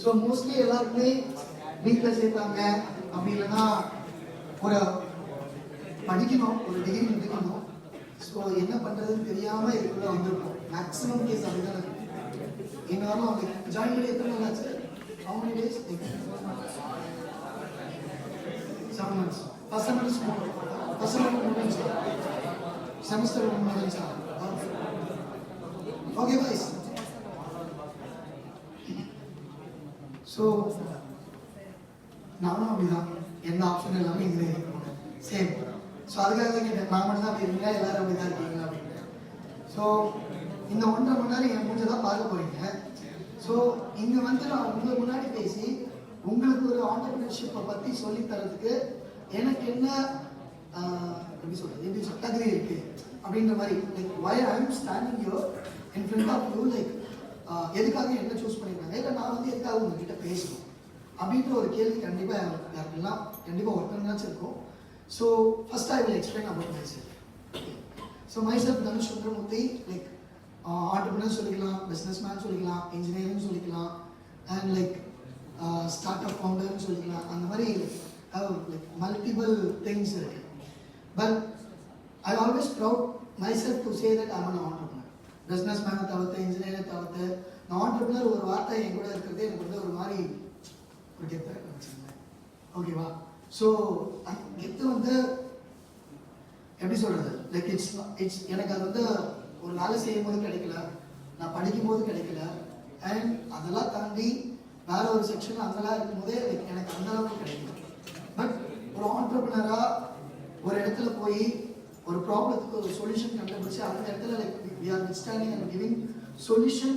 So mostly எல்லாருக்குமே வீட்டில் சேர்த்தாங்க அப்படி இல்லைன்னா ஒரு படிக்கணும், ஒரு டிகிரி முடிக்கணும். ஸோ என்ன பண்ணுறதுன்னு தெரியாமல் இதுக்குள்ளே வந்திருப்போம். மேக்ஸிமம் கேஸ் அப்படிதான் இருக்கு. எங்களாலும் அவங்க ஜாயின் பண்ணி எத்தனை நாள் ஆச்சு? How many days? 7 months. First semester முடிஞ்சு செமஸ்டர் முடிஞ்சா. Okay guys. ஸோ நானும் அப்படிதான், எந்த ஆப்ஷன் எல்லாமே இன்ஜினியரிங் சேம். ஸோ அதுக்காக தான் கேட்டேன், நான் மட்டும் தான் அப்படி இருக்கீங்க, எல்லாரும் அப்படி தான் இருக்கீங்க அப்படின்னு. ஸோ இந்த 1.5 மணி நேரம் என் மூஞ்சை தான் பார்க்க போறீங்க. ஸோ இங்கே வந்து நான் உங்களுக்கு முன்னாடி பேசி உங்களுக்கு ஒரு ஆண்டர்பிரினர்ஷிப்பை பற்றி சொல்லி தரதுக்கு எனக்கு என்ன எப்படி சொல்றது தகுதி இருக்கு அப்படின்ற மாதிரி, like why I am standing here in front of you, like எதுக்காக என்ன சூஸ் பண்ணிருக்காங்க, இல்லை நான் வந்து எதுக்காக உங்ககிட்ட பேசணும் அப்படின்ற ஒரு கேள்வி கண்டிப்பாக யாருக்கெல்லாம் கண்டிப்பாக ஒருத்தவங்களாச்சும் இருக்கும். So first I will explain about myself. So myself Dhanush Sundaramurthy, like entrepreneur சொல்லிக்கலாம், பிஸ்னஸ் மேன் சொல்லிக்கலாம், இன்ஜினியரிங் சொல்லிக்கலாம், அண்ட் லைக் ஸ்டார்ட் அப் ஃபவுண்டர்னு சொல்லிக்கலாம். அந்த மாதிரி லைக் மல்டிபிள் திங்ஸ் இருக்கு. But I always proud myself to say that I am an entrepreneur. பிஸ்னஸ் மேனை தவிர்த்து, இன்ஜினியரை தவிர்த்து, நான் ஆண்டர்பிரினர் ஒரு வார்த்தை என் கூட இருக்கிறது எனக்கு வந்து ஒரு மாதிரி ஒரு கெத்தாக வச்சுருந்தேன். ஓகேவா? ஸோ கெத்து வந்து எப்படி சொல்கிறது, லைக் இட்ஸ் எனக்கு அது வந்து ஒரு வேலை செய்யும் போது கிடைக்கல, நான் படிக்கும் போது கிடைக்கல, அண்ட் அதெல்லாம் தாண்டி வேற ஒரு செக்ஷன் அங்கெல்லாம் இருக்கும்போதே லைக் எனக்கு அந்த அளவுக்கு கிடைக்கல. பட் ஒரு ஆண்டர்பிரினராக ஒரு இடத்துல போய் ஒரு ப்ராப்ளத்துக்கு ஒரு சொல்யூஷன் கண்டுபிடிச்சு அந்த இடத்துல like we are withstanding and giving solution